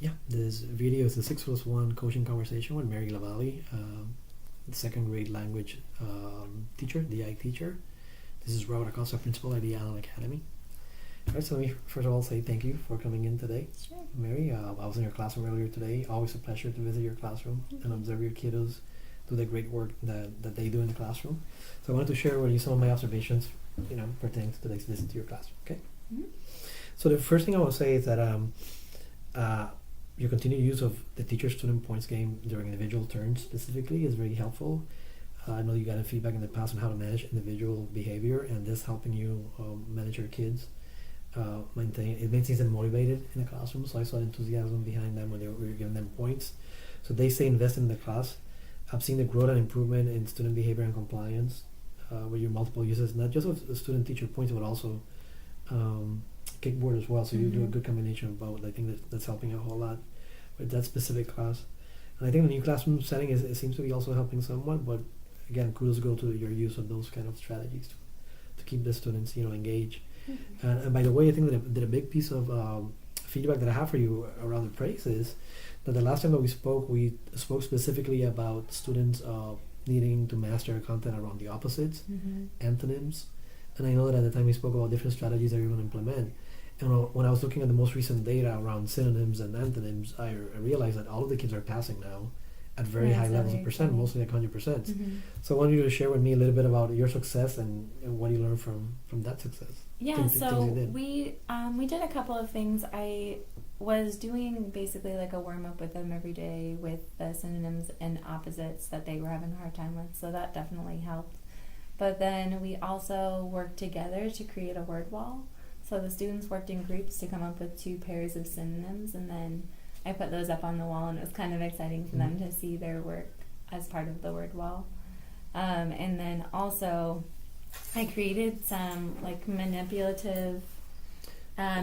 Yeah, this video is the 6+1 coaching conversation with Mary Lavallee, the second grade language teacher, DI teacher. This is Robert Acosta, principal at the Allen Academy. All right, so let me first of all say thank you for coming in today. Sure. Mary, I was in your classroom earlier today. Always a pleasure to visit your classroom and observe your kiddos do the great work that they do in the classroom. So I wanted to share with you some of my observations, pertaining to today's visit to your classroom, okay? Mm-hmm. So the first thing I want to say is that your continued use of the teacher-student points game during individual turns specifically is very helpful. I know you got feedback in the past on how to manage individual behavior, and this helping you manage your kids. Maintains them motivated in the classroom, so I saw the enthusiasm behind them when we were giving them points. So they stay invested in the class. I've seen the growth and improvement in student behavior and compliance with your multiple uses, not just with the student-teacher points, but also Kickboard as well. So you do a good combination of both. I think that's helping a whole lot with that specific class. And I think the new classroom setting it seems to be also helping somewhat, but again, kudos go to your use of those kind of strategies to keep the students, engaged. Mm-hmm. And by the way, I think that a big piece of feedback that I have for you around the praise is that the last time that we spoke specifically about students needing to master content around the opposites, antonyms, and I know that at the time we spoke about different strategies that you're going to implement. And when I was looking at the most recent data around synonyms and antonyms, I realized that all of the kids are passing now at very high levels of percent, mostly like 100%. So I wanted you to share with me a little bit about your success and what you learned from that success. Yeah, so we did a couple of things. I was doing basically like a warm-up with them every day with the synonyms and opposites that they were having a hard time with, so that definitely helped. But then we also worked together to create a word wall. So the students worked in groups to come up with 2 pairs of synonyms, and then I put those up on the wall, and it was kind of exciting for them to see their work as part of the word wall. And then also I created some like manipulative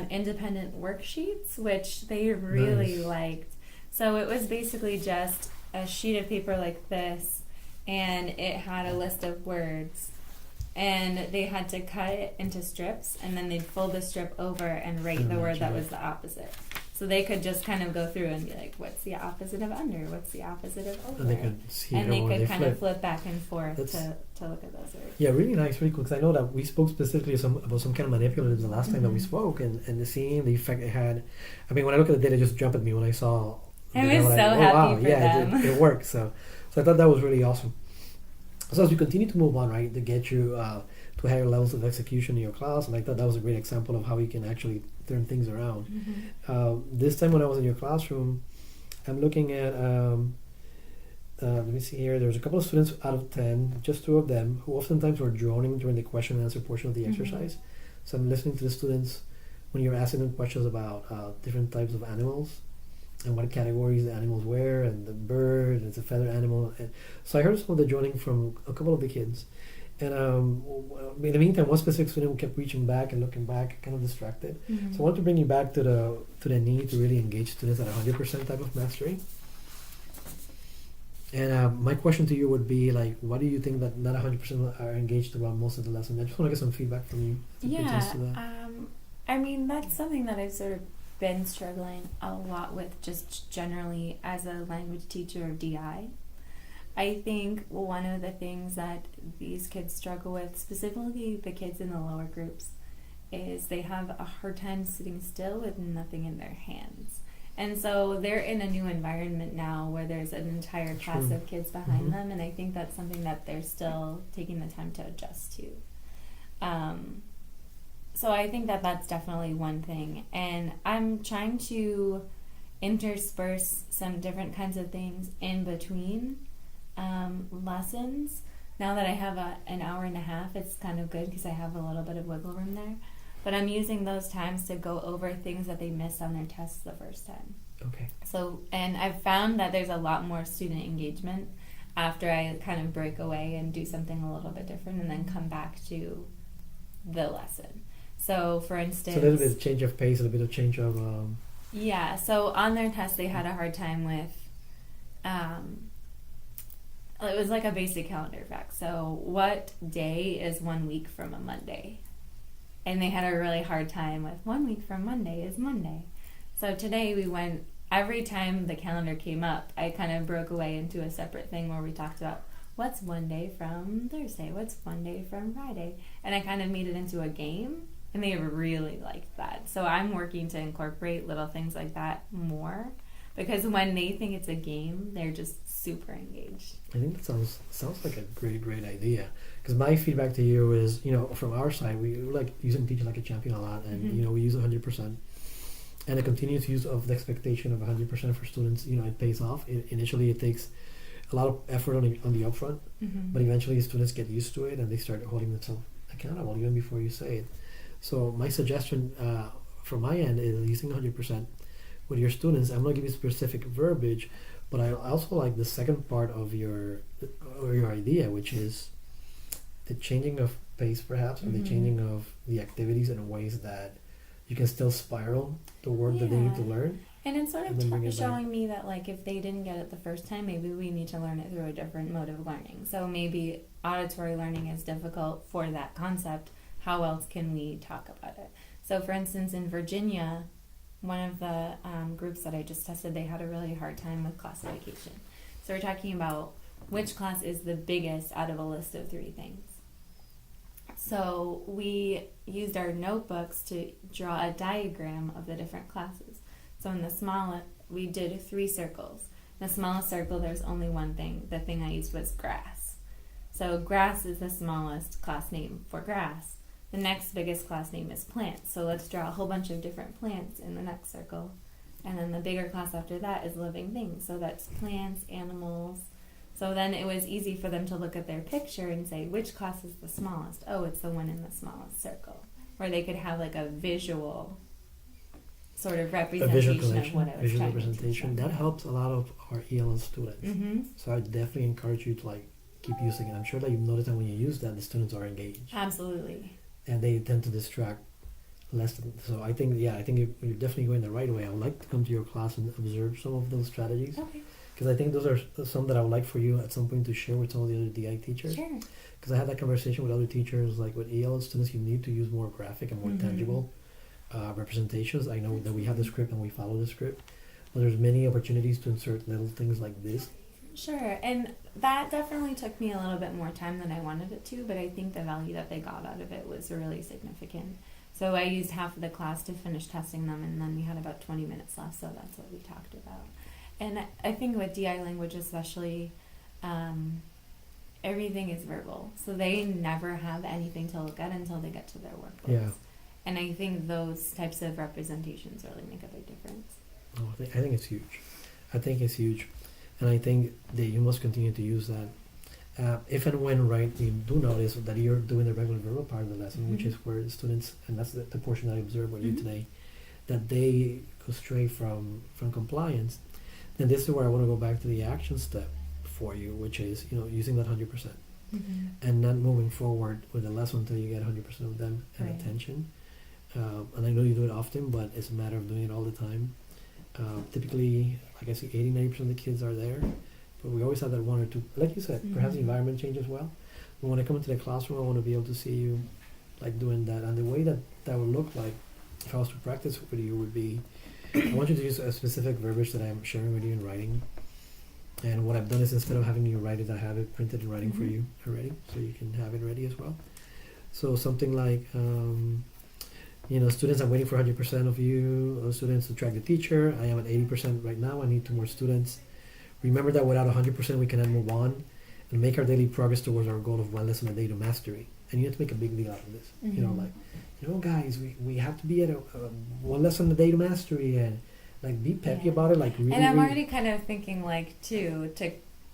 independent worksheets, which they really liked. So it was basically just a sheet of paper like this, and it had a list of words, and they had to cut it into strips, and then they'd fold the strip over and write the word that was the opposite. So they could just kind of go through and be like, what's the opposite of under? What's the opposite of over? And they could see and they could kind flip. of flip back and forth to look at those words. Yeah, really nice, really cool. Because I know that we spoke specifically about some kind of manipulatives the last time that we spoke, and seeing the effect it had. I mean, when I look at the data, it just jumped at me when I saw. I was so happy for them. It worked. So I thought that was really awesome. So as we continue to move on, right, to get you to higher levels of execution in your class, and I thought that was a great example of how you can actually turn things around. This time when I was in your classroom, I'm looking at, let me see here, there's a couple of students out of 10, just 2 of them, who oftentimes were droning during the question and answer portion of the exercise. So I'm listening to the students when you're asking them questions about different types of animals and what categories the animals wear, and the bird, and it's a feathered animal. And so I heard some of the droning from a couple of the kids. And in the meantime, one specific student kept reaching back and looking back, kind of distracted. So I want to bring you back to the need to really engage students at 100% type of mastery. And my question to you would be, like, why do you think that not 100% are engaged throughout most of the lesson? I just want to get some feedback from you. I mean, that's something that I've sort of been struggling a lot with just generally as a language teacher of DI. I think one of the things that these kids struggle with, specifically the kids in the lower groups, is they have a hard time sitting still with nothing in their hands. And so they're in a new environment now where there's an entire class of kids behind them, and I think that's something that they're still taking the time to adjust to. So I think that that's definitely one thing. And I'm trying to intersperse some different kinds of things in between lessons. Now that I have an hour and a half, it's kind of good because I have a little bit of wiggle room there. But I'm using those times to go over things that they missed on their tests the first time. Okay. So, and I've found that there's a lot more student engagement after I kind of break away and do something a little bit different and then come back to the lesson. So, for instance... So a little bit of change of pace, a little bit of change of... Yeah, so on their test they had a hard time with... it was like a basic calendar fact. So, what day is 1 week from a Monday? And they had a really hard time with 1 week from Monday is Monday. So today we went every time the calendar came up, I kind of broke away into a separate thing where we talked about what's one day from Thursday, what's one day from Friday, and I kind of made it into a game, and they really liked that. So I'm working to incorporate little things like that more, because when they think it's a game, they're just super engaged. I think that sounds like a great idea. Because my feedback to you is, from our side, we like using Teach Like a Champion a lot, and we use 100%. And the continuous use of the expectation of 100% for students, it pays off. Initially, it takes a lot of effort on the upfront, but eventually students get used to it and they start holding themselves accountable even before you say it. So my suggestion from my end is using 100% with your students. I'm going to give you specific verbiage, but I also like the second part of your idea, which is the changing of pace, perhaps, and the changing of the activities in ways that you can still spiral the word that they need to learn. And it's sort of showing me that, like, if they didn't get it the first time, maybe we need to learn it through a different mode of learning. So maybe auditory learning is difficult for that concept. How else can we talk about it? So, for instance, in Virginia, one of the groups that I just tested, they had a really hard time with classification. So we're talking about which class is the biggest out of a list of 3 things. So we used our notebooks to draw a diagram of the different classes. So in the smallest, we did 3 circles. In the smallest circle, there's only one thing. The thing I used was grass. So grass is the smallest class name for grass. The next biggest class name is plants. So let's draw a whole bunch of different plants in the next circle. And then the bigger class after that is living things. So that's plants, animals. So then it was easy for them to look at their picture and say, which class is the smallest? Oh, it's the one in the smallest circle. Or they could have like a visual sort of representation of what I was trying to teach them. That helps a lot of our ELL students. So I definitely encourage you to keep using it. I'm sure that you've noticed that when you use that, the students are engaged. Absolutely. And they tend to distract less. So I think you're definitely going the right way. I would like to come to your class and observe some of those strategies. Okay. Because I think those are some that I would like for you at some point to share with some of the other DI teachers. Sure. Because I had that conversation with other teachers, like with EL students, you need to use more graphic and more tangible representations. I know that we have the script and we follow the script, but there's many opportunities to insert little things like this. Sure, and that definitely took me a little bit more time than I wanted it to, but I think the value that they got out of it was really significant. So I used half of the class to finish testing them, and then we had about 20 minutes left, so that's what we talked about. And I think with DI language especially, everything is verbal. So they never have anything to look at until they get to their workbooks. Yeah. And I think those types of representations really make a big difference. Oh, I think it's huge. And I think that you must continue to use that. If and when, you do notice that you're doing the regular verbal part of the lesson, which is where the students, and that's the portion that I observed with you today, that they go stray from compliance, then this is where I want to go back to the action step for you, which is, using that 100%. And not moving forward with the lesson until you get 100% of them and attention. And I know you do it often, but it's a matter of doing it all the time. Typically, like I say, 80-90% of the kids are there, but we always have that 1 or 2, like you said, perhaps the environment changes as well. But when I come into the classroom, I want to be able to see you doing that. And the way that would look like, if I was to practice with you, would be, I want you to use a specific verbiage that I'm sharing with you in writing. And what I've done is, instead of having you write it, I have it printed in writing for you already, so you can have it ready as well. So something like, students, I'm waiting for 100% of you students to track the teacher. I am at 80% right now. I need 2 more students. Remember that without 100%, we cannot move on and make our daily progress towards our goal of 1 lesson a day to mastery. And you have to make a big deal out of this. Guys, we have to be at 1 lesson a day to mastery, and be peppy about it. Really, and I'm already kind of thinking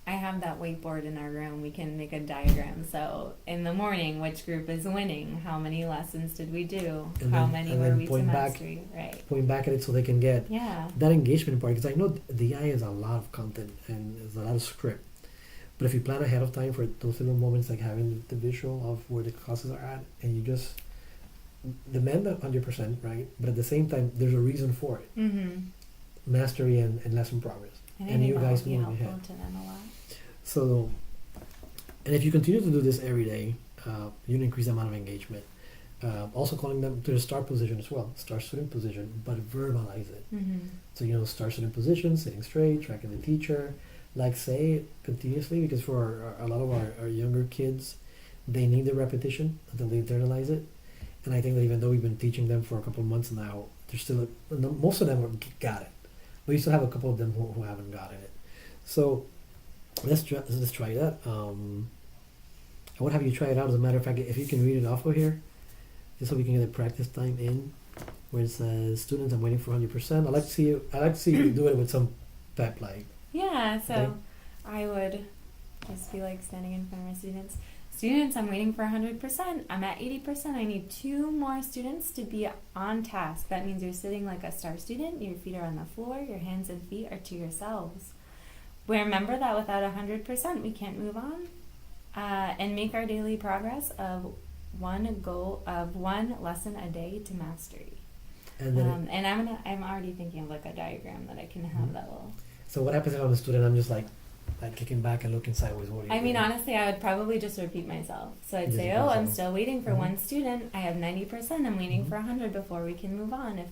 I have that whiteboard in our room. We can make a diagram. So in the morning, which group is winning? How many lessons did we do? How many were we to mastery? Point back at it so they can get that engagement part. Because I know DI is a lot of content and there's a lot of script. But if you plan ahead of time for those little moments, like having the visual of where the classes are at, and you just demand 100%, right? But at the same time, there's a reason for it. Mastery and lesson progress. And you guys moving ahead. To them a lot. So, and if you continue to do this every day, you increase the amount of engagement. Also calling them to the star position as well, star student position, but verbalize it. So, star student position, sitting straight, tracking the teacher, like say it continuously, because for a lot of our younger kids, they need the repetition until they internalize it. And I think that even though we've been teaching them for a couple of months now, there's still most of them got it, but you still have a couple of them who haven't gotten it. So let's try that. I would have you try it out. As a matter of fact, if you can read it off of here, just so we can get the practice time in, where it says, "Students, I'm waiting for 100%." I like to see you do it with some pep, like. Yeah. So I would just be like standing in front of my students. Students, I'm waiting for 100%. I'm at 80%. I need 2 more students to be on task. That means you're sitting like a star student. Your feet are on the floor. Your hands and feet are to yourselves. We remember that without 100%, we can't move on. And make our daily progress of one lesson a day to mastery. And I'm already thinking of like a diagram that I can have that will. So what happens if I'm a student? I'm just like kicking back and looking sideways. What are you doing? Honestly, I would probably just repeat myself. So I'd say, I'm still waiting for one student. I have 90%. I'm waiting for 100 before we can move on. If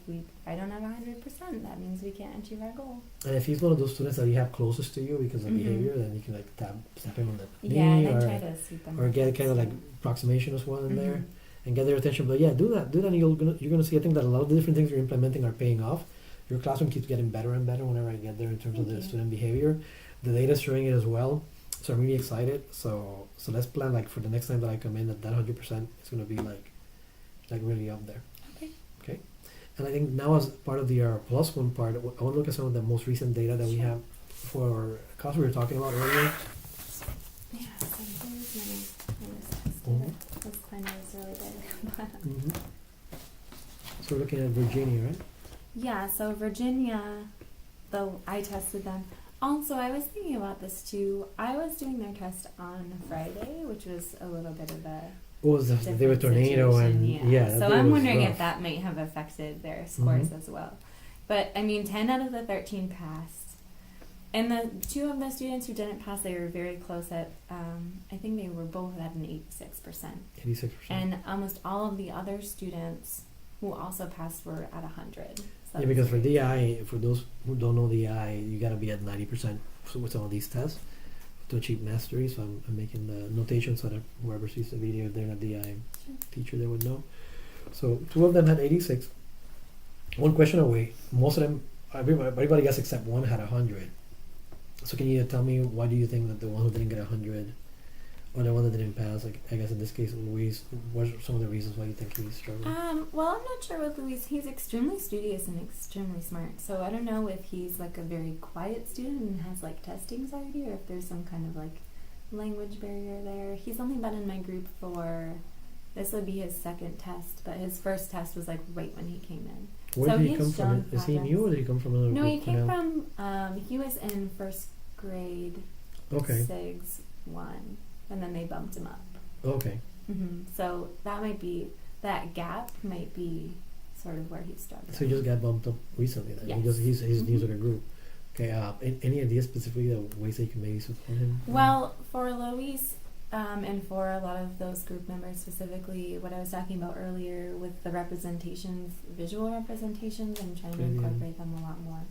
I don't have 100%, that means we can't achieve our goal. And if he's one of those students that you have closest to you because of behavior, then you can like tap him on the knee, and then try to sweep them or get kind of like approximation as well in there, and get their attention. But do that, and you're gonna see. I think that a lot of the different things you're implementing are paying off. Your classroom keeps getting better and better whenever I get there in terms of the student behavior. The data's showing it as well, so I'm really excited. So let's plan like for the next time that I come in that 100% is gonna be like really up there. Okay. And I think now as part of the +1 part, I want to look at some of the most recent data that we have for class we were talking about earlier. Yeah. So here's my this plan is really big. So we're looking at Virginia, right? Yeah. So Virginia, though I tested them. Also, I was thinking about this too. I was doing their test on Friday, which was a little bit of a there was a tornado and so I'm wondering if that might have affected their scores as well. But 10 out of the 13 passed, and the 2 of the students who didn't pass, they were very close at. I think they were both at an 86%. 86%. And almost all of the other students who also passed were at 100. So because for DI, for those who don't know DI, you gotta be at 90% with some of these tests to achieve mastery. So I'm making the notation so that whoever sees the video, if they're not DI teacher, they would know. So 2 of them had 86. 1 question away. Most of them, everybody else except 1 had 100. So can you tell me why do you think that the one who didn't get 100 or the one that didn't pass, like I guess in this case Luis, what are some of the reasons why you think he's struggling? Well, I'm not sure with Luis. He's extremely studious and extremely smart. So I don't know if he's like a very quiet student and has like test anxiety, or if there's some kind of like language barrier there. He's only been in my group for, this would be his 2nd test, but his first test was like right when he came in. Where did he come from? Is he new or did he come from another group? No, he came from, he was in 1st grade, SIGS 1. And then they bumped him up. Okay. So that gap might be sort of where he's struggling. So he just got bumped up recently then? Yes. He's new to the group. Okay, any ideas specifically the ways that you can maybe support him? Well, for Luis, and for a lot of those group members specifically, what I was talking about earlier with the representations, visual representations, I'm trying to incorporate them a lot more.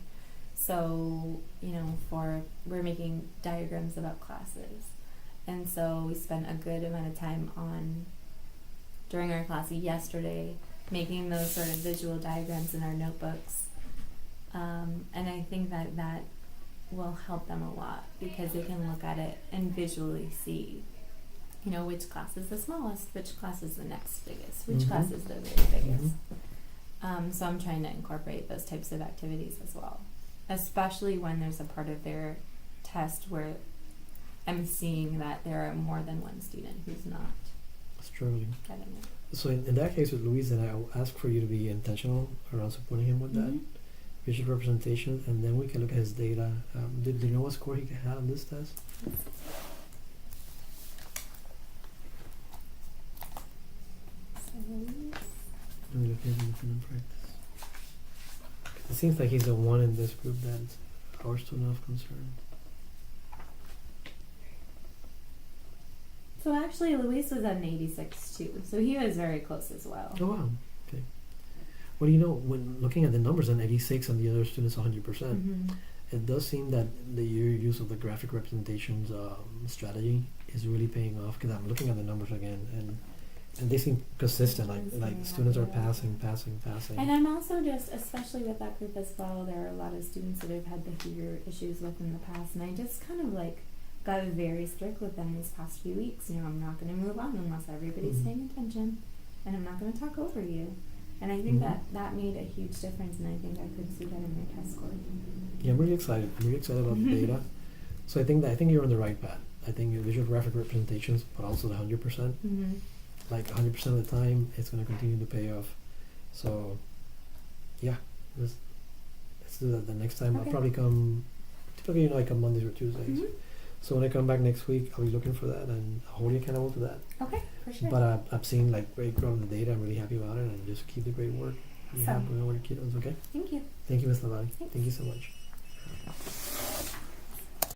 So, we're making diagrams about classes. And so we spent a good amount of time during our class yesterday, making those sort of visual diagrams in our notebooks. And I think that will help them a lot because they can look at it and visually see, which class is the smallest, which class is the next biggest, which class is the very biggest. So I'm trying to incorporate those types of activities as well, especially when there's a part of their test where I'm seeing that there are more than one student who's not struggling. Getting it. So in that case with Luis, then I'll ask for you to be intentional around supporting him with that visual representation, and then we can look at his data. Do you know what score he had on this test? Let me look at independent practice. It seems like he's the one in this group that's our student of concern. So actually, Luis was at an 86 too, so he was very close as well. Oh wow. Okay. Well, you know, when looking at the numbers, an 86 and the other students 100%, it does seem that your use of the graphic representations strategy is really paying off. Because I'm looking at the numbers again, and they seem consistent. Like students are passing. And I'm also just, especially with that group as well, there are a lot of students that have had behavior issues within the past, and I just kind of like got very strict with them these past few weeks. You know, I'm not going to move on unless everybody's paying attention, and I'm not going to talk over you. And I think that made a huge difference, and I think I could see that in my test score. Yeah, I'm really excited. I'm really excited about the data. So I think you're on the right path. I think visual graphic representations, but also the 100%. Like 100% of the time, it's going to continue to pay off. So, yeah, let's do that the next time. Okay. I'll probably come. Typically, you know, I come Mondays or Tuesdays. So when I come back next week, I'll be looking for that, and I'll hold you accountable to that. Okay, for sure. But I've seen like great growth in the data. I'm really happy about it, and just keep the great work. Be happy with your kiddos, okay? Thank you. Thank you, Ms. Lavati. Thank you so much.